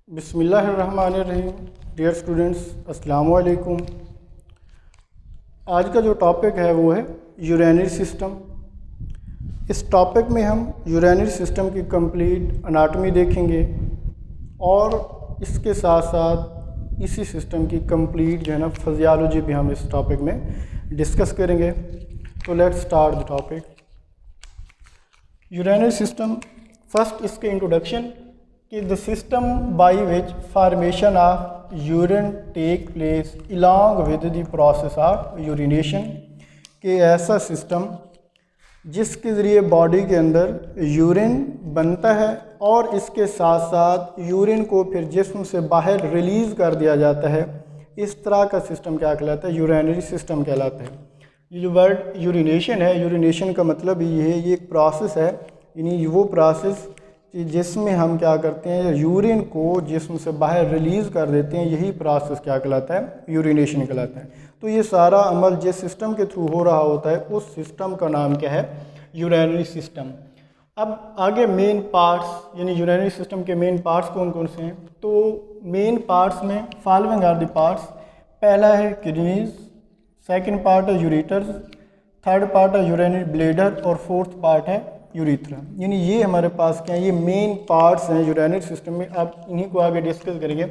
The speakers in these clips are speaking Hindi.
बिस्मिल्लाहिर्रहमानिर्रहीम। डियर स्टूडेंट्स, अस्सलामु अलैकुम। आज का जो टॉपिक है वो है यूरेनरी सिस्टम। इस टॉपिक में हम यूरेनरी सिस्टम की कंप्लीट अनाटमी देखेंगे और इसके साथ साथ इसी सिस्टम की कंप्लीट जो है ना फिजियोलॉजी भी हम इस टॉपिक में डिस्कस करेंगे। तो let's start the topic. Urinary system, first इसके इंट्रोडक्शन कि the system by which formation of urine take place along with the process of urination, कि ऐसा सिस्टम जिसके ज़रिए बॉडी के अंदर यूरिन बनता है और इसके साथ साथ यूरिन को फिर जिस्म से बाहर रिलीज़ कर दिया जाता है, इस तरह का सिस्टम क्या कहलाता है? यूरिनरी सिस्टम कहलाता है। ये जो वर्ड यूरिनेशन है, यूरिनेशन का मतलब ये है, ये एक प्रोसेस है, यानी वो प्रोसेस जिसमें हम क्या करते हैं, यूरिन को जिस्म से बाहर रिलीज़ कर देते हैं, यही प्रोसेस क्या कहलाता है? यूरिनेशन कहलाता है। तो ये सारा अमल जिस सिस्टम के थ्रू हो रहा होता है उस सिस्टम का नाम क्या है? Urinary system. अब आगे मेन पार्ट्स, यानी यूरिनरी सिस्टम के मेन पार्ट्स कौन कौन से हैं? तो मेन पार्ट्स में फॉलोइंग आर द पार्ट्स। पहला है किडनीज, सेकंड पार्ट है यूरेटर्स, थर्ड पार्ट है यूरिनरी ब्लैडर और फोर्थ पार्ट है यूरिथ्रा। यानी ये हमारे पास क्या है? ये मेन पार्ट्स हैं यूरिनरी सिस्टम में। अब इन्हीं को आगे डिस्कस करेंगे।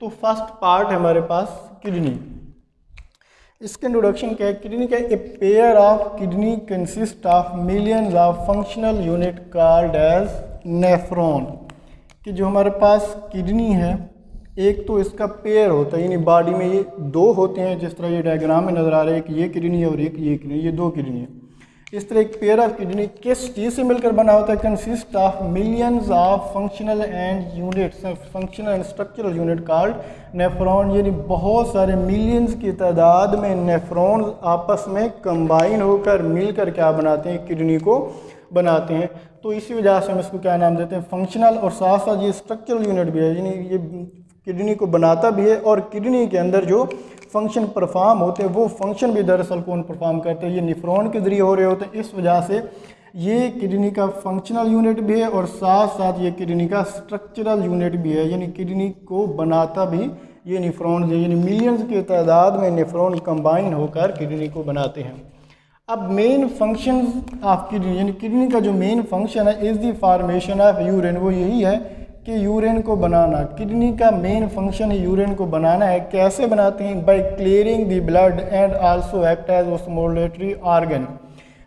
तो फर्स्ट पार्ट है हमारे पास किडनी। इसके इंट्रोडक्शन क्या है? किडनी का a pair of kidney consist of millions of functional unit called as nephron. कि जो हमारे पास किडनी है, एक तो इसका पेयर होता है, यानी बॉडी में ये दो होते हैं, जिस तरह ये डायग्राम में नज़र आ रहा है, एक ये किडनी है और एक ये किडनी, ये दो किडनी है। इस तरह एक पेयर ऑफ किडनी किस चीज़ से मिलकर बना होता है? Consist of millions of functional and units, functional and structural unit called nephron. यानी बहुत सारे मिलियंस की तादाद में नेफ्रॉन आपस में कंबाइन होकर मिलकर क्या बनाते हैं? किडनी को बनाते हैं। तो इसी वजह से हम इसको क्या नाम देते हैं? फंक्शनल। और साथ साथ ये स्ट्रक्चरल यूनिट भी है, यानी ये किडनी को बनाता भी है और किडनी के अंदर जो फंक्शन परफॉर्म होते हैं वो फंक्शन भी दरअसल कौन परफॉर्म करते हैं? ये नेफ्रॉन के ज़रिए हो रहे होते हैं। इस वजह से ये किडनी का फंक्शनल यूनिट भी है और साथ साथ ये किडनी का स्ट्रक्चरल यूनिट भी है, यानी किडनी को बनाता भी ये नेफ्रॉन है। यानी मिलियंस की तादाद में नेफ्रॉन कंबाइन होकर किडनी को बनाते हैं। अब मेन फंक्शन ऑफ किडनी, यानी किडनी का जो मेन फंक्शन है is the formation of urine, वो यही है कि यूरिन को बनाना। किडनी का मेन फंक्शन यूरिन को बनाना है। कैसे बनाते हैं? By clearing the blood and also act as osmolatory organ.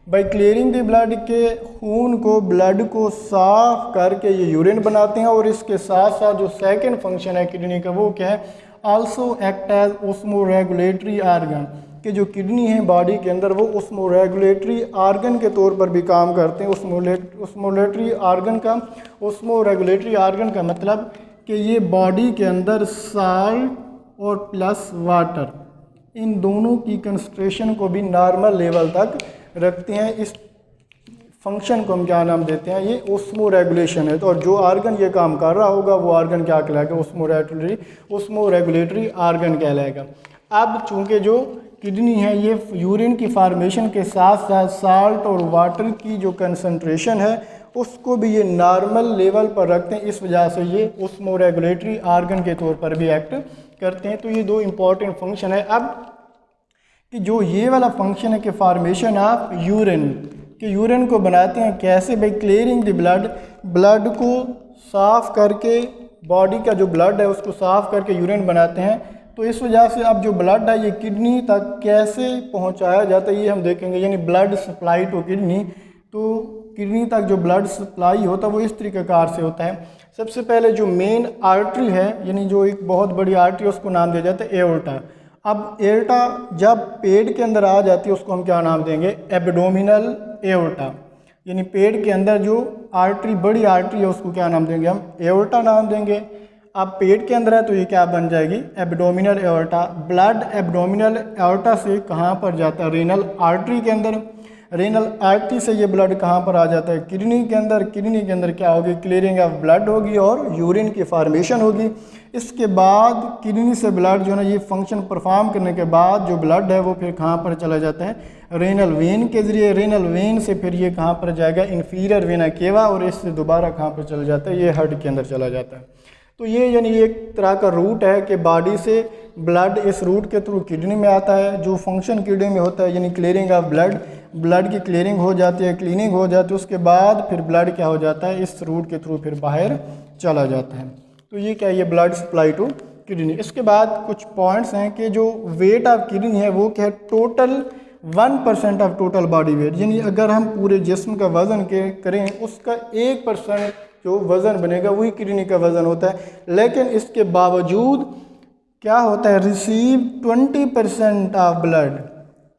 By clearing the blood, के खून को, ब्लड को साफ करके ये यूरिन बनाते हैं। और इसके साथ साथ जो सेकंड फंक्शन है किडनी का वो क्या है? आल्सो एक्ट एज ऑस्मोरेगुलेटरी ऑर्गन, कि जो किडनी है बॉडी के अंदर वो ऑस्मोरेगुलेटरी ऑर्गन के तौर पर भी काम करते हैं। ऑस्मोलेटरी ऑर्गन का मतलब कि ये बॉडी के अंदर साल्ट और प्लस वाटर, इन दोनों की कंसंट्रेशन को भी नॉर्मल लेवल तक रखते हैं। इस फंक्शन को हम क्या नाम देते हैं? ये ऑस्मोरेगुलेशन है। तो और जो ऑर्गन ये काम कर रहा होगा वो ऑर्गन क्या कहलाएगा? ऑस्मोरेगुलेटरी ऑर्गन कहलाएगा। अब चूँकि जो किडनी है ये यूरिन की फार्मेशन के साथ साथ साल्ट और वाटर की जो कंसंट्रेशन है उसको भी ये नॉर्मल लेवल पर रखते हैं। इस वजह से ये ऑस्मोरेगुलेटरी ऑर्गन के तौर पर भी एक्ट करते हैं। तो ये दो इम्पॉर्टेंट फंक्शन है। अब कि जो ये वाला फंक्शन है कि फार्मेशन ऑफ यूरिन, कि यूरिन को बनाते हैं कैसे? By clearing the blood, blood को साफ़ करके, बॉडी का जो ब्लड है उसको साफ़ करके यूरिन बनाते हैं। तो इस वजह से अब जो ब्लड है ये किडनी तक कैसे पहुंचाया जाता है ये हम देखेंगे। यानी ब्लड सप्लाई टू किडनी, तो किडनी तक जो ब्लड सप्लाई होता है वो इस तरीक़ेकार से होता है। सबसे पहले जो मेन आर्टरी है, यानी जो एक बहुत बड़ी आर्टरी है, उसको नाम दिया जाता है एओर्टा। अब एओर्टा जब पेट के अंदर आ जाती है उसको हम क्या नाम देंगे? Abdominal aorta. यानी पेट के अंदर जो आर्टरी, बड़ी आर्टरी है, उसको क्या नाम देंगे? हम एओर्टा नाम देंगे। अब पेट के अंदर है तो ये क्या बन जाएगी? Abdominal aorta. Blood abdominal aorta से कहाँ पर जाता है? रेनल आर्टरी के अंदर। रेनल आर्टरी से ये ब्लड कहाँ पर आ जाता है? किडनी के अंदर। किडनी के अंदर क्या होगी? क्लियरिंग ऑफ ब्लड होगी और यूरिन की फार्मेशन होगी। इसके बाद किडनी से ब्लड जो है ना, ये फंक्शन परफॉर्म करने के बाद जो ब्लड है वो फिर कहाँ पर चला जाता है? रेनल वेन के ज़रिए। रेनल वेन से फिर ये कहाँ पर जाएगा? इंफीरियर वेना केवा, और इससे दोबारा कहाँ पर चला जाता है? ये हार्ट के अंदर चला जाता है। तो ये यानी एक तरह का रूट है कि बॉडी से ब्लड इस रूट के थ्रू किडनी में आता है। जो फंक्शन किडनी में होता है यानी क्लियरिंग ऑफ ब्लड, ब्लड की क्लियरिंग हो जाती है, क्लीनिंग हो जाती है, उसके बाद फिर ब्लड क्या हो जाता है, इस रूट के थ्रू फिर बाहर चला जाता है। तो ये क्या है, ये ब्लड सप्लाई टू किडनी। इसके बाद कुछ पॉइंट्स हैं कि जो वेट ऑफ किडनी है वो क्या है, total 1% of total body weight, यानी अगर हम पूरे जिस्म का वज़न करें उसका 1% जो वज़न बनेगा वही किडनी का वज़न होता है। लेकिन इसके बावजूद क्या होता है, रिसीव 20% ऑफ ब्लड।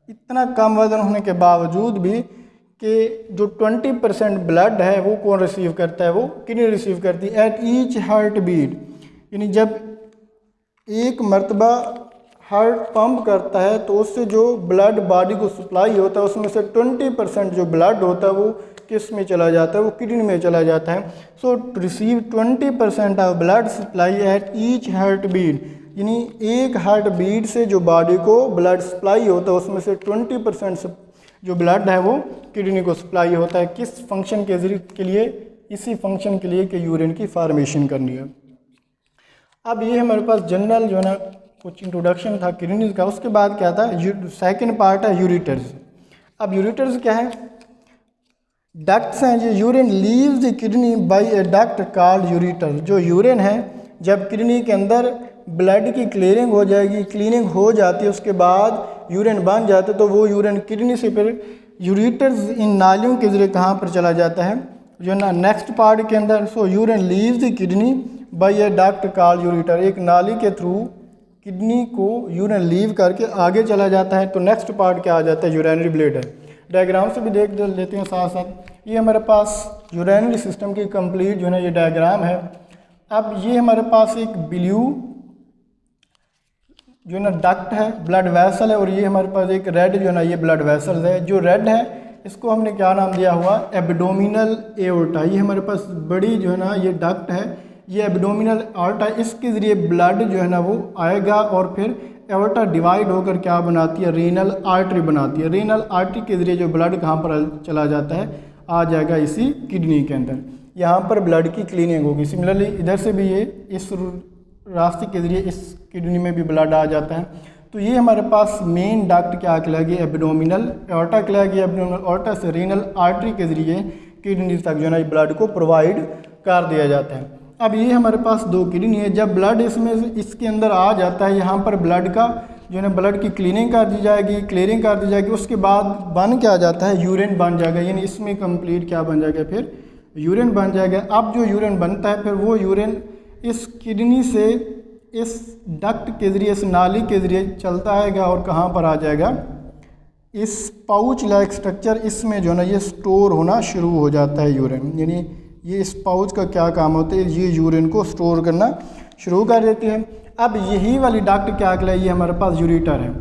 इतना कम वज़न होने के बावजूद भी कि जो 20% ब्लड है वो कौन रिसीव करता है, वो किडनी रिसीव करती है एट ईच हार्ट बीट। यानी जब एक मरतबा हार्ट पंप करता है तो उससे जो ब्लड बॉडी को सप्लाई होता है उसमें से 20% जो ब्लड होता है वो किस में चला जाता है, वो किडनी में चला जाता है। So receive 20% of blood supply at each heart beat, यानी एक हार्ट बीट से जो बॉडी को ब्लड सप्लाई होता है उसमें से 20% जो ब्लड है वो किडनी को सप्लाई होता है। किस फंक्शन के लिए, इसी फंक्शन के लिए कि यूरिन की फार्मेशन करनी है। अब ये हमारे पास जनरल जो है ना कुछ इंट्रोडक्शन था किडनी का। उसके बाद क्या था, सेकंड पार्ट है यूरेटर्स। अब यूरेटर्स क्या है, डक्ट्स हैं। जो urine leaves the kidney by a duct called ureter. जो यूरिन है जब किडनी के अंदर ब्लड की क्लियरिंग हो जाएगी, क्लीनिंग हो जाती है, उसके बाद यूरिन बन जाता है, तो वो यूरिन किडनी से फिर यूरेटर्स इन नालियों के ज़रिए कहाँ पर चला जाता है, जो ना नेक्स्ट पार्ट के अंदर। So urine leaves the kidney by a duct called ureter. एक नाली के थ्रू किडनी को यूरिन लीव करके आगे चला जाता है। तो नेक्स्ट पार्ट क्या आ जाता है, यूरिनरी ब्लैडर। डायग्राम से भी देख लेते हैं साथ साथ। ये हमारे पास यूरिनरी सिस्टम की कंप्लीट जो है ना ये डायग्राम है। अब ये हमारे पास एक ब्लू जो है ना डक्ट है, ब्लड वेसल है, और ये हमारे पास एक रेड जो है ना ये ब्लड वेसल है। जो रेड है इसको हमने क्या नाम दिया हुआ, एब्डोमिनल एओर्टा। ये हमारे पास बड़ी जो है ना ये डक्ट है, ये एब्डोमिनल आर्टा, इसके ज़रिए ब्लड जो है ना वो आएगा और फिर एओर्टा डिवाइड होकर क्या बनाती है, रीनल आर्टरी बनाती है। रीनल आर्टरी के ज़रिए जो ब्लड कहाँ पर चला जाता है, आ जाएगा इसी किडनी के अंदर। यहाँ पर ब्लड की क्लीनिंग होगी। सिमिलरली इधर से भी ये इस रास्ते के ज़रिए इस किडनी में भी ब्लड आ जाता है। तो ये हमारे पास मेन डक्ट क्या कहलाएगी, एब्डोमिनल एओर्टा कहलाएगी। एब्डोमिनल एओर्टा से रीनल आर्टरी के ज़रिए किडनी तक जो है ना ब्लड को प्रोवाइड कर दिया जाता है। अब ये हमारे पास दो किडनी है। जब ब्लड इसमें इसके अंदर आ जाता है, यहाँ पर ब्लड का जो है ना ब्लड की क्लीनिंग कर दी जाएगी, क्लियरिंग कर दी जाएगी, उसके बाद बन क्या जाता है, यूरिन बन जाएगा। यानी इसमें कंप्लीट क्या बन जाएगा, फिर यूरिन बन जाएगा। अब जो यूरिन बनता है फिर वो यूरिन इस किडनी से इस डक्ट के ज़रिए, इस नाली के ज़रिए चलता आएगा और कहाँ पर आ जाएगा, इस पाउच लाइक स्ट्रक्चर, इसमें जो है ना ये स्टोर होना शुरू हो जाता है यूरिन। यानी ये इस पाउच का क्या काम होता है, ये यूरिन को स्टोर करना शुरू कर देती है। अब यही वाली डक्ट क्या कहलाए, ये हमारे पास यूरेटर है।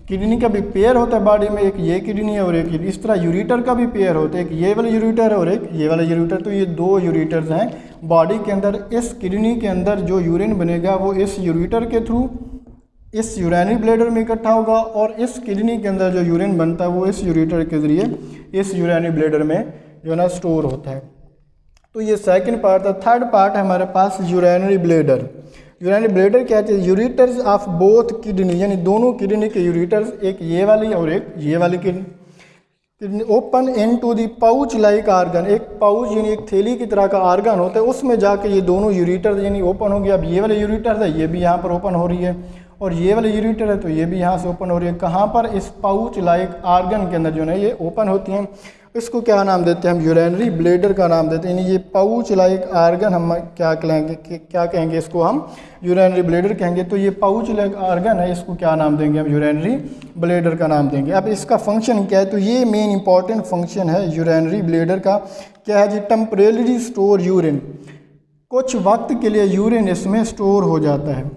किडनी का भी पेयर होता है बॉडी में, एक ये किडनी है और एक इस तरह यूरेटर का भी पेयर होता है, एक ये वाला यूरेटर है और एक ये वाला यूरेटर। तो ये दो यूरेटर्स हैं बॉडी के अंदर। इस किडनी के अंदर जो यूरिन बनेगा वो इस यूरेटर के थ्रू इस यूरिनरी ब्लैडर में इकट्ठा होगा, और इस किडनी के अंदर जो यूरिन बनता है वो इस यूरेटर के ज़रिए इस यूरिनरी ब्लैडर में जो है ना स्टोर होता है। तो ये सेकंड पार्ट था। थर्ड पार्ट है हमारे पास यूरिनरी ब्लैडर। यूरिनरी ब्लैडर क्या है, यूरेटर्स ऑफ बोथ किडनी, यानी दोनों किडनी के यूरेटर्स, एक ये वाली और एक ये वाली kidney, open into the pouch like organ. एक पाउच यानी एक थैली की तरह का आर्गन होता है, उसमें जाके ये दोनों यूरेटर्स यानी ओपन हो गया। अब ये वाले यूरेटर है, ये भी यहाँ पर ओपन हो रही है, और ये वाले यूरेटर है तो ये भी यहाँ से ओपन हो रही है। कहाँ पर, इस पाउच लाइक आर्गन के अंदर जो है ये ओपन होती हैं। इसको क्या नाम देते हैं हम, यूरिनरी ब्लैडर का नाम देते हैं। यानी ये पाउच लाइक आर्गन हम क्या कहेंगे इसको हम यूरिनरी ब्लैडर कहेंगे। तो ये पाउच लाइक आर्गन है, इसको क्या नाम देंगे हम, यूरिनरी ब्लैडर का नाम देंगे। अब इसका फंक्शन क्या है, तो ये मेन इंपॉर्टेंट फंक्शन है यूरिनरी ब्लैडर का। क्या है जी, टेम्परेरी स्टोर यूरिन। कुछ वक्त के लिए यूरिन इसमें स्टोर हो जाता है।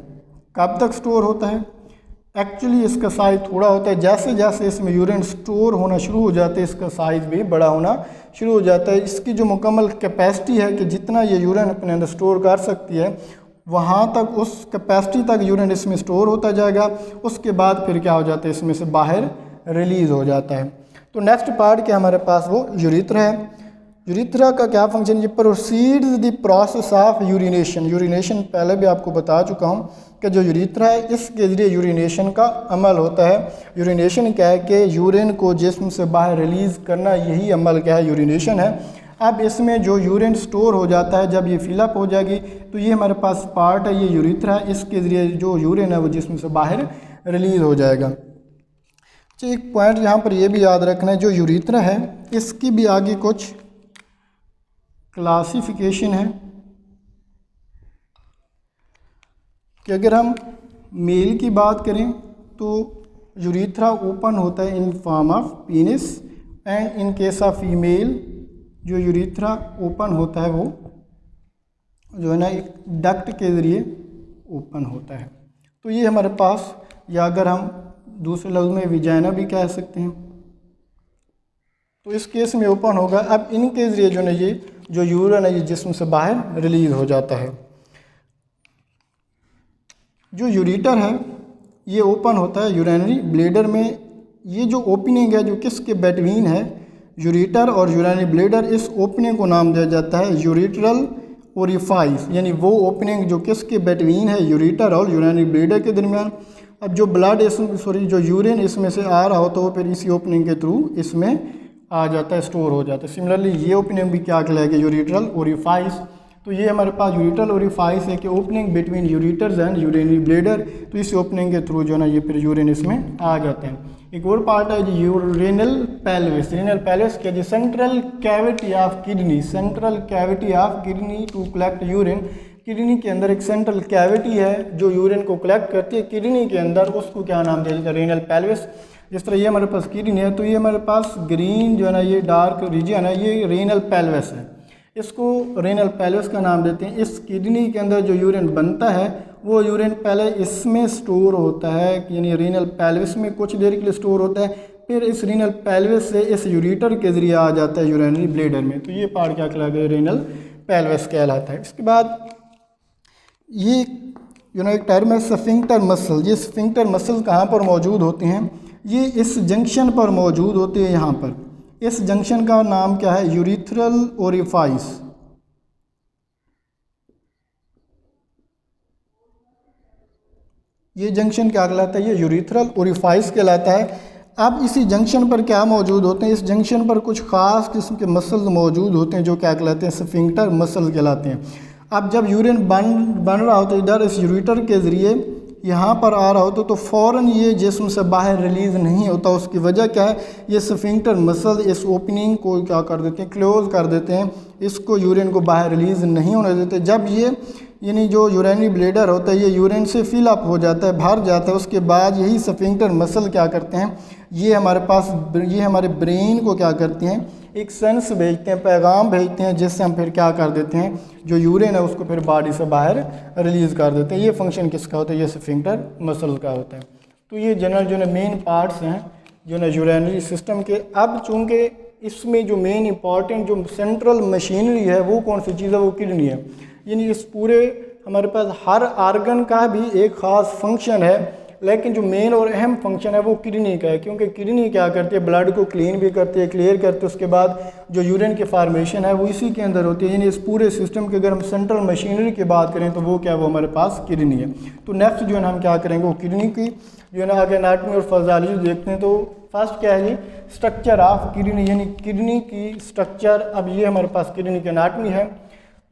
कब तक स्टोर होता है, एक्चुअली इसका साइज़ थोड़ा होता है। जैसे जैसे इसमें यूरिन स्टोर होना शुरू हो जाता है, इसका साइज़ भी बड़ा होना शुरू हो जाता है। इसकी जो मुकम्मल कैपेसिटी है कि जितना ये यूरिन अपने अंदर स्टोर कर सकती है, वहाँ तक उस कैपेसिटी तक यूरिन इसमें स्टोर होता जाएगा। उसके बाद फिर क्या हो जाता है, इसमें से बाहर रिलीज़ हो जाता है। तो नेक्स्ट पार्ट क्या हमारे पास, वो यूरेथ्रा है। यूरिथ्रा का क्या फंक्शन, ये proceeds the process of urination. Urination पहले भी आपको बता चुका हूँ कि जो यूरिथ्रा है इसके ज़रिए यूरिनेशन का अमल होता है। यूरिनेशन क्या है कि यूरिन को जिस्म से बाहर रिलीज़ करना, यही अमल क्या है, यूरिनेशन है। अब इसमें जो यूरिन स्टोर हो जाता है, जब ये फिलअप हो जाएगी तो ये हमारे पास पार्ट है, ये यूरिथ्रा, इसके ज़रिए जो यूरिन है वो जिस्म से बाहर रिलीज़ हो जाएगा। अच्छा, एक पॉइंट यहाँ पर ये भी याद रखना है, जो यूरिथ्रा है इसकी भी आगे कुछ क्लासिफिकेशन है कि अगर हम मेल की बात करें तो यूरिथ्रा ओपन होता है in form of penis, and in case of female जो यूरिथ्रा ओपन होता है वो जो है ना एक डक्ट के ज़रिए ओपन होता है। तो ये हमारे पास, या अगर हम दूसरे लफ्ज़ में विजाइना भी कह सकते हैं, तो इस केस में ओपन होगा। अब इनके ज़रिए जो है ये जो यूरिन है ये जिस्म से बाहर रिलीज़ हो जाता है। जो यूरिटर है ये ओपन होता है यूरिनरी ब्लैडर में। ये जो ओपनिंग है जो किसके बिटवीन है, यूरिटर और यूरिनरी ब्लैडर, इस ओपनिंग को नाम दिया जाता है यूरिट्रल ओरिफाइस, यानी वो ओपनिंग जो किसके बिटवीन है, यूरिटर और यूरिनरी ब्लैडर के दरमियान। अब जो ब्लड जो यूरिन इसमें से आ रहा हो तो वो फिर इसी ओपनिंग के थ्रू इसमें आ जाता है, स्टोर हो जाता है। सिमिलरली ये ओपनिंग भी क्या कहलाएगा, यूरिट्रल ओरिफाइस। तो ये हमारे पास यूरिट्रल ओरिफाइस है कि opening between ureters and urinary bladder, तो इस ओपनिंग के थ्रू जो है ना ये फिर यूरिन इसमें आ जाते हैं। एक और पार्ट है जो रेनल पेल्विस। रेनल पेल्विस के जो central cavity of kidney, central cavity of kidney to collect urine. Kidney के अंदर एक सेंट्रल कैविटी है जो यूरिन को कलेक्ट करती है किडनी के अंदर, उसको क्या नाम दिया जाता है, रेनल पेल्विस। जिस तरह ये हमारे पास किडनी है तो ये हमारे पास ग्रीन जो है ना ये डार्क रीजन है, ये रेनल पेल्विस है, इसको रेनल पेल्विस का नाम देते हैं। इस किडनी के अंदर जो यूरिन बनता है वो यूरिन पहले इसमें स्टोर होता है, यानी रेनल पेल्विस में कुछ देर के लिए स्टोर होता है, फिर इस रेनल पेल्विस से इस यूरिटर के ज़रिए आ जाता है यूरिनरी ब्लैडर में। तो ये पार्ट क्या कहलाता है, रेनल पेल्विस कहलाता है। इसके बाद ये एक टर्म है स्फिंक्टर मसल। ये स्फिंक्टर मसल कहाँ पर मौजूद होते हैं, ये इस जंक्शन पर मौजूद होते हैं। यहाँ पर इस जंक्शन का नाम क्या है, यूरिथ्रल ओरिफाइस। ये जंक्शन क्या कहलाता है, ये यूरिथ्रल ओरिफाइस कहलाता है। अब इसी जंक्शन पर क्या मौजूद होते हैं, इस जंक्शन पर कुछ ख़ास किस्म के मसल्स मौजूद होते हैं जो क्या कहलाते हैं, स्फिंक्टर मसल कहलाते हैं। अब जब यूरिन बन रहा हो तो इधर इस यूरिटर के ज़रिए यहाँ पर आ रहा हो तो फ़ौरन ये जिस्म से बाहर रिलीज़ नहीं होता। उसकी वजह क्या है, ये स्फिंक्टर मसल इस ओपनिंग को क्या कर देते हैं, क्लोज़ कर देते हैं, इसको यूरिन को बाहर रिलीज़ नहीं होने देते। जब ये यानी जो यूरिनरी ब्लैडर होता है ये यूरिन से फिल अप हो जाता है, भर जाता है, उसके बाद यही स्फिंक्टर मसल क्या करते हैं, ये हमारे ब्रेन को क्या करते हैं, एक सेंस भेजते हैं, पैगाम भेजते हैं, जिससे हम फिर क्या कर देते हैं, जो यूरिन है उसको फिर बॉडी से बाहर रिलीज़ कर देते हैं। ये फंक्शन किसका होता है, ये स्फिंक्टर मसल का होता है। तो ये जनरल जो है मेन पार्ट्स हैं जो ना यूरिनरी सिस्टम के। अब चूँकि इसमें जो मेन इंपॉर्टेंट जो सेंट्रल मशीनरी है वो कौन सी चीज़ है, वो किडनी है। यानी इस पूरे हमारे पास हर आर्गन का भी एक ख़ास फंक्शन है, लेकिन जो मेन और अहम फंक्शन है वो किडनी का है, क्योंकि किडनी क्या करती है, ब्लड को क्लीन भी करती है, क्लियर करती है, उसके बाद जो यूरिन की फार्मेशन है वो इसी के अंदर होती है। यानी इस पूरे सिस्टम के अगर हम सेंट्रल मशीनरी की बात करें तो वो क्या, वो हमारे पास किडनी है। तो नेक्स्ट जो है ना हम क्या करेंगे, वो किडनी की जो है ना आगे एनाटॉमी और फिजियोलॉजी देखते हैं। तो फर्स्ट क्या है जी, स्ट्रक्चर ऑफ किडनी, यानी किडनी की स्ट्रक्चर। अब ये हमारे पास किडनी की एनाटॉमी है,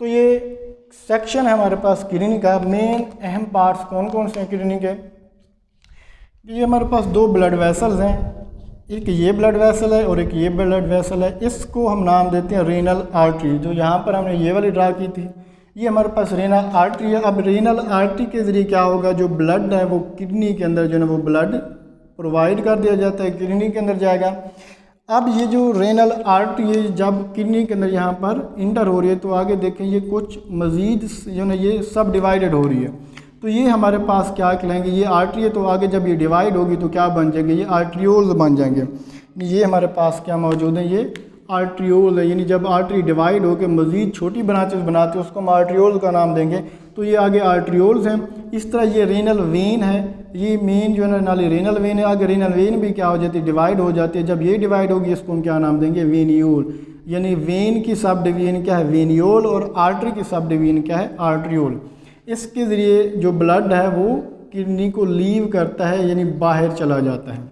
तो ये सेक्शन है हमारे पास किडनी का। मेन अहम पार्ट्स कौन कौन से हैं किडनी के, ये हमारे पास दो ब्लड वेसल्स हैं, एक ये ब्लड वेसल है और एक ये ब्लड वेसल है। इसको हम नाम देते हैं रेनल आर्टरी। जो यहाँ पर हमने ये वाली ड्रा की थी ये हमारे पास रेनल आर्टरी है। अब रेनल आर्टरी के ज़रिए क्या होगा, जो ब्लड है वो किडनी के अंदर जो है वो ब्लड प्रोवाइड कर दिया जाता है, किडनी के अंदर जाएगा। अब ये जो रेनल आर्टरी जब किडनी के अंदर यहाँ पर इंटर हो रही है तो आगे देखें ये कुछ मज़ीद जो है ये सब डिवाइडेड हो रही है। तो ये हमारे पास क्या कहलाएंगे, ये आर्टरी है, तो आगे जब ये डिवाइड होगी तो क्या बन जाएंगे, ये आर्ट्रियोल्स बन जाएंगे। ये हमारे पास क्या मौजूद है, ये आर्ट्रियोल है। यानी जब आर्टरी डिवाइड होकर मज़ीद छोटी ब्रांचेस बनाते हैं उसको हम आर्ट्रियोल का नाम देंगे। तो ये आगे आर्ट्रियोल्स हैं। इस तरह ये रेनल वेन है, ये मेन जो है ना रेनल वेन है। आगे रेनल वेन भी क्या हो जाती है, डिवाइड हो जाती है। जब ये डिवाइड होगी इसको हम क्या नाम देंगे, वेनियोल। यानी वेन की सब डिवीजन क्या है, वेनियोल, और आर्टरी की सब डिवीजन क्या है, आर्ट्रियोल। इसके ज़रिए जो ब्लड है वो किडनी को लीव करता है, यानी बाहर चला जाता है।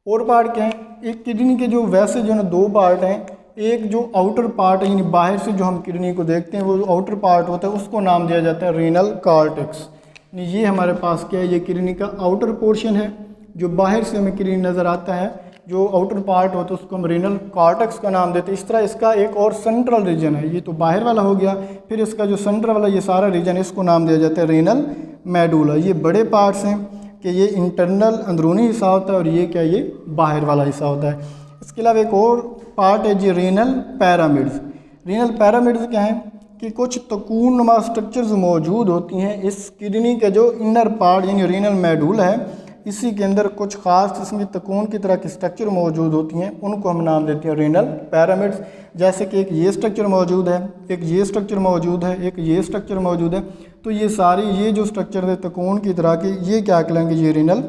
और पार्ट क्या है, एक किडनी के जो वैसे जो ना दो पार्ट हैं, एक जो आउटर पार्ट है यानी बाहर से जो हम किडनी को देखते हैं वो जो आउटर पार्ट होता है उसको नाम दिया जाता है रीनल कॉर्टेक्स। ये हमारे पास क्या है, ये किडनी का आउटर पोर्शन है, जो बाहर से हमें किडनी नज़र आता है, जो आउटर पार्ट होता है उसको हम रीनल कॉर्टेक्स का नाम देते हैं। इस तरह इसका एक और सेंट्रल रीजन है, ये तो बाहर वाला हो गया, फिर इसका जो सेंटर वाला ये सारा रीजन है इसको नाम दिया जाता है रीनल मेडुला। ये बड़े पार्ट्स हैं कि ये इंटरनल अंदरूनी हिस्सा होता है और ये क्या, ये बाहर वाला हिस्सा होता है। इसके अलावा एक और पार्ट है जी रीनल पैरामिड्स। रीनल पैरामिड्स क्या हैं कि कुछ तकून नुमा स्ट्रक्चर्स मौजूद होती हैं इस किडनी के जो इनर पार्ट यानी रीनल मेडुला है, इसी के अंदर कुछ ख़ास किस्म की तकून की तरह की स्ट्रक्चर मौजूद होती हैं, उनको हम नाम देते हैं रीनल पैरामिड्स। जैसे कि एक ये स्ट्रक्चर मौजूद है, एक ये स्ट्रक्चर मौजूद है, एक ये स्ट्रक्चर मौजूद है। तो ये सारी ये जो स्ट्रक्चर है तकून की तरह की, ये क्या कहलाएंगे, ये रीनल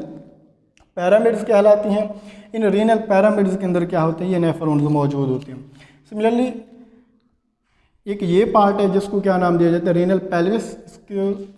पैरामिड्स कहलाती हैं। इन रीनल पैरामिड्स के अंदर क्या होते हैं, ये नेफ्रॉन्स मौजूद होते हैं। सिमिलरली एक ये पार्ट है जिसको क्या नाम दिया जाता है, रीनल पेल्विस।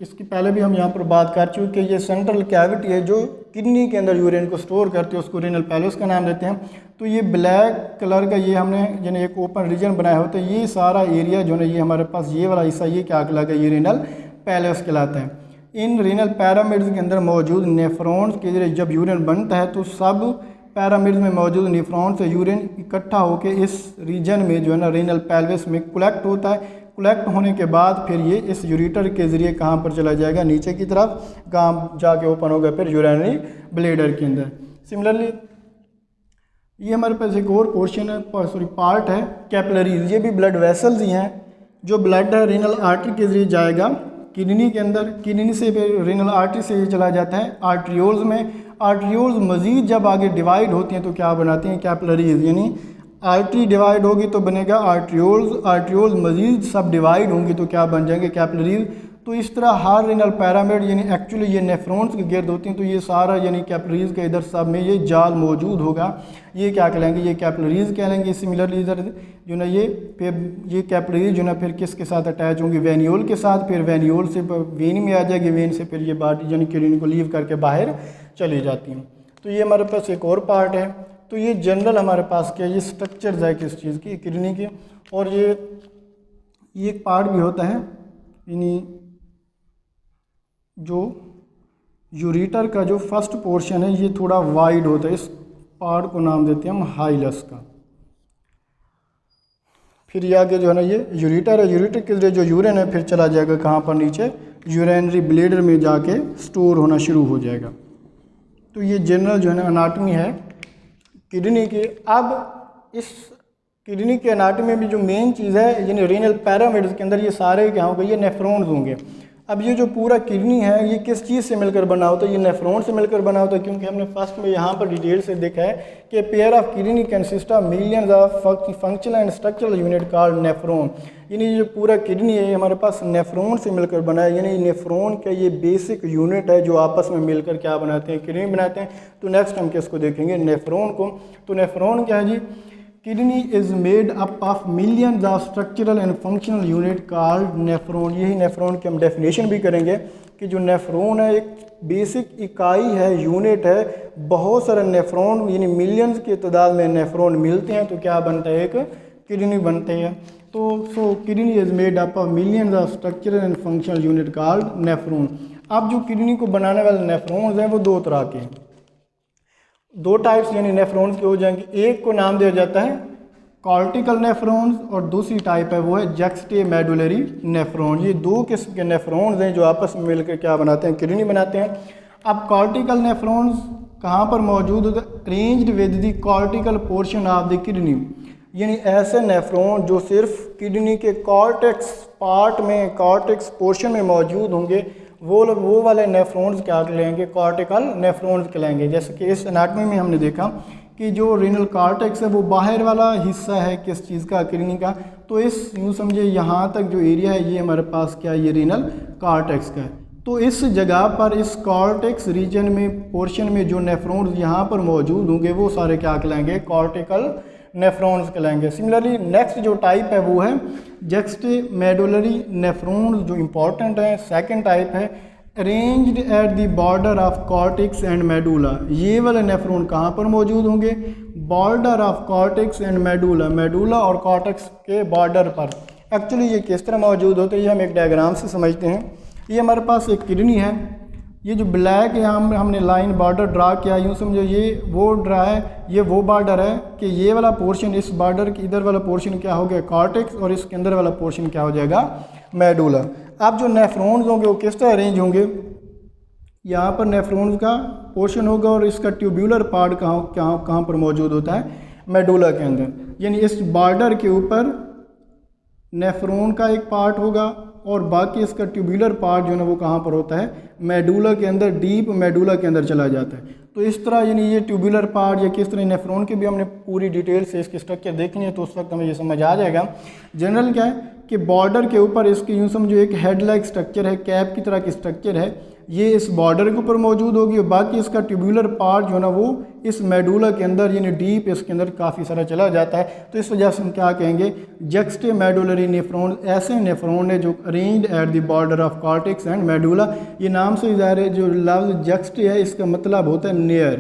इसकी पहले भी हम यहाँ पर बात कर चुके कि ये सेंट्रल कैविटी है जो किडनी के अंदर यूरिन को स्टोर करती है, उसको रीनल पेल्विस का नाम देते हैं। तो ये ब्लैक कलर का ये हमने यानी एक ओपन रीजन बनाया होता है, ये सारा एरिया जो है ये हमारे पास ये वाला हिस्सा ये क्या कहलाता है, ये रीनल पेल्विस कहलाता है। इन रीनल पैरामिड्स के अंदर मौजूद नेफ्रॉन्स के जरिए जब यूरिन बनता है तो सब पैरामिड्स में मौजूद नेफ्रॉन से यूरिन इकट्ठा होकर इस रीजन में जो है ना रीनल पेल्विस में कलेक्ट होता है। कलेक्ट होने के बाद फिर ये इस यूरिटर के ज़रिए कहाँ पर चला जाएगा, नीचे की तरफ, कहाँ जाके ओपन होगा फिर यूरिनरी ब्लैडर के अंदर। सिमिलरली ये हमारे पास एक और पोर्शन है, सॉरी पार्ट है कैपिलरीज। ये भी ब्लड वेसल्स ही हैं, जो ब्लड है रीनल आर्टरी के ज़रिए जाएगा किडनी के अंदर, किडनी से फिर रीनल आर्टरी से ये चला जाता है आर्ट्रियोल्स में। आर्ट्रियोल्स मज़ीद जब आगे डिवाइड होती हैं तो क्या बनाती हैं, कैपिलरीज। यानी आर्टरी डिवाइड होगी तो बनेगा आर्ट्रियोल्स, आर्ट्रियोल्स मज़ीद सब डिवाइड होंगी तो क्या बन जाएंगे, कैपिलरीज। तो इस तरह हर रीनल पैरामिड यानी एक्चुअली ये नेफ्रॉन्स के गिर्द होती हैं, तो ये सारा यानी कैपिलरीज के इधर सब में ये जाल मौजूद होगा, ये क्या कहलाएंगे, ये कैपिलरीज कहलाएंगे। सिमिलरली इधर जो ना ये फिर ये कैपिलरीज जो ना फिर किसके साथ अटैच होंगी, वेनियोल के साथ, फिर वेनियोल से वेन में आ जाएगी, वेन से फिर ये बॉडी यानी किडनी को लीव करके बाहर चली जाती हैं। तो ये हमारे पास एक और पार्ट है। तो ये जनरल हमारे पास क्या है, ये स्ट्रक्चर्स है किस चीज़ की, किडनी के। और ये एक पार्ट भी होता है यानी जो यूरिटर का जो फर्स्ट पोर्शन है ये थोड़ा वाइड होता है, इस पार्ट को नाम देते हैं हम हाइलस का। फिर ये आगे जो है ना ये यूरिटर है, यूरिटर के जरिए जो यूरिन है फिर चला जाएगा कहाँ पर, नीचे यूरिनरी ब्लैडर में जाके स्टोर होना शुरू हो जाएगा। तो ये जनरल जो है ना अनाटमी है किडनी की। अब इस किडनी के अनाटमी में भी जो मेन चीज़ है यानी रीनल पैरामिड्स के अंदर ये सारे क्या होंगे, ये नेफ्रॉन्स होंगे। अब ये जो पूरा किडनी है ये किस चीज़ से मिलकर बना होता है, ये नेफ्रॉन से मिलकर बना होता है, क्योंकि हमने फर्स्ट में यहाँ पर डिटेल से देखा है कि pair of kidney consist of millions of functional and structural unit called nephron. यानी जो पूरा किडनी है हमारे पास नेफ्रॉन से मिलकर बना है, यानी नेफ्रॉन का ये बेसिक यूनिट है जो आपस में मिलकर क्या बनाते हैं, किडनी बनाते हैं। तो नेक्स्ट हम किसको देखेंगे, नेफ्रॉन को। तो नेफ्रॉन क्या है जी, kidney is made up of millions of structural and functional unit called nephron. यही नेफ्रॉन की हम डेफिनेशन भी करेंगे कि जो नेफ्रॉन है एक बेसिक इकाई है, यूनिट है। बहुत सारे नेफ्रॉन यानी मिलियंस की तादाद में नेफ्रॉन मिलते हैं तो क्या बनता है, एक किडनी बनते हैं। तो kidney is made up of millions of structural and functional unit called nephron. अब जो किडनी को बनाने वाले नेफ्रॉन्स हैं वो दो तरह के, दो टाइप्स यानी नेफ्रॉन्स के हो जाएंगे। एक को नाम दिया जाता है कॉर्टिकल नेफ्रॉन्स और दूसरी टाइप है वो है जक्सटेमेडुलरी नेफ्रॉन। ये दो किस्म के नेफ्रॉन्स हैं जो आपस में मिलकर क्या बनाते हैं, किडनी बनाते हैं। अब कॉर्टिकल नेफ्रॉन्स कहाँ पर मौजूद होता है, arranged with the cortical portion of the kidney. यानी ऐसे नेफ्रॉन जो सिर्फ किडनी के कॉर्टेक्स पार्ट में, कॉर्टेक्स पोर्शन में मौजूद होंगे, वो वाले नेफ्रॉन्स क्या कहलाएंगे, कॉर्टिकल नेफ्रॉन्स कहलाएंगे। जैसे कि इस एनाटॉमी में हमने देखा कि जो रीनल कॉर्टेक्स है वो बाहर वाला हिस्सा है किस चीज़ का, किडनी का। तो इस यूँ समझे यहाँ तक जो एरिया है ये हमारे पास क्या है, ये रीनल कॉर्टेक्स का है। तो इस जगह पर इस कॉर्टेक्स रीजन में पोर्शन में जो नेफ्रॉन्स यहाँ पर मौजूद होंगे वो सारे क्या कहलाएंगे, कॉर्टिकल नेफ्रॉन्स कहलाएंगे। सिमिलरली नेक्स्ट जो टाइप है वो है जक्स्टेमेडुलरी नेफ्रॉन्स, जो इम्पॉर्टेंट है। सेकंड टाइप है arranged at the border of cortex and medulla. ये वाले नेफ्रॉन कहाँ पर मौजूद होंगे? Border of cortex and medulla, medulla और कॉर्टेक्स के बॉर्डर पर। एक्चुअली ये किस तरह मौजूद होते हैं ये हम एक डायग्राम से समझते हैं। ये हमारे पास एक किडनी है, ये जो ब्लैक यहाँ हमने लाइन बॉर्डर ड्रा किया, यूँ समझो ये वो ड्रा है, ये वो बॉर्डर है कि ये वाला पोर्शन, इस बॉर्डर के इधर वाला पोर्शन क्या हो गया कॉर्टेक्स, और इसके अंदर वाला पोर्शन क्या हो जाएगा मेडुला। अब जो नेफ्रॉन्स होंगे वो किस तरह अरेंज होंगे? यहाँ पर नेफ्रॉन्स का पोर्शन होगा और इसका ट्यूब्यूलर पार्ट कहाँ पर मौजूद होता है? मेडुला के अंदर। यानी इस बॉर्डर के ऊपर नेफ्रॉन का एक पार्ट होगा और बाकी इसका ट्यूब्यूलर पार्ट जो है ना वो कहाँ पर होता है? मेडुला के अंदर, डीप मेडुला के अंदर चला जाता है। तो इस तरह यानी ये ट्यूब्यूलर पार्ट या किस तरह नेफ्रॉन की भी हमने पूरी डिटेल से इसकी स्ट्रक्चर देखनी है तो उस वक्त हमें ये समझ आ जाएगा। जनरल क्या है कि बॉर्डर के ऊपर इसकी यूँ समझो एक हेड लाइक स्ट्रक्चर है, कैप की तरह की स्ट्रक्चर है, ये इस बॉर्डर के ऊपर मौजूद होगी और बाकी इसका ट्यूब्यूलर पार्ट जो है ना वो इस मेडुला के अंदर यानी डीप इसके अंदर काफ़ी सारा चला जाता है। तो इस वजह से हम क्या कहेंगे? जक्स्टेमेडुलरी नेफ्रॉन, ऐसे नेफ्रॉन है जो arranged at the border of cortex and medulla. ये नाम से ज़ाहिर है, जो लफ्ज़ जक्स्ट है इसका मतलब होता है नियर,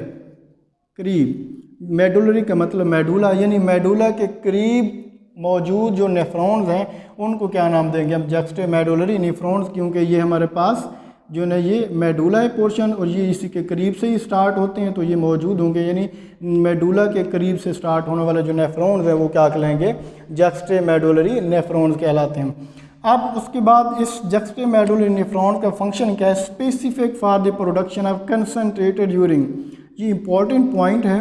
करीब। मेडुलरी का मतलब मेडुला, यानी मेडुला के करीब मौजूद जो नेफ्रॉन्स हैं उनको क्या नाम देंगे हम? जक्स्टेमेडुलरी नेफ्रॉन्स, क्योंकि ये हमारे पास जो ना ये मेडुला है पोर्शन और ये इसी के करीब से ही स्टार्ट होते हैं तो ये मौजूद होंगे। यानी मेडुला के करीब से स्टार्ट होने वाले जो नेफ्रॉन्स हैं वो क्या कहलाएंगे? जक्स्टेमेडुलरी नेफ्रॉन्स कहलाते हैं। अब उसके बाद इस जक्स्टेमेडुलरी नेफ्रॉन का फंक्शन क्या है? Specific for the production of concentrated urine. ये इंपॉर्टेंट पॉइंट है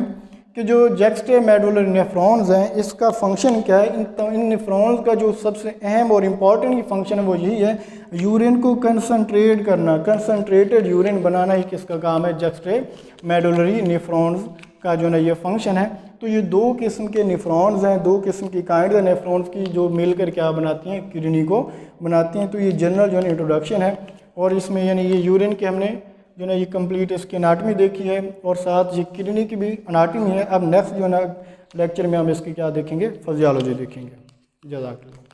कि जो जक्स्टेमेडुलरी नेफ्रॉन्स हैं इसका फंक्शन क्या है? इन नेफ्रॉन्स का जो सबसे अहम और इम्पॉर्टेंट फंक्शन है वो यही है, यूरिन को कंसनट्रेट करना, कंसनट्रेटेड यूरिन बनाना ही किसका काम है? जक्स्टेमेडुलरी नेफ्रॉन्स का जो ना ये फंक्शन है। तो ये दो किस्म के नेफ्रॉन्स हैं, दो किस्म की काइंड है नेफ्रॉन्स की जो मिलकर क्या बनाती हैं? किडनी को बनाती हैं। तो ये जनरल जो है इंट्रोडक्शन है और इसमें यानी ये यूरिन के हमने जो ना ये कंप्लीट इसकी अनाटमी देखी है और साथ ये किडनी की भी अनाटमी है। अब नेक्स्ट जो है ना लेक्चर में हम इसकी क्या देखेंगे? फिजियोलॉजी देखेंगे। जज़ाकल्लाह।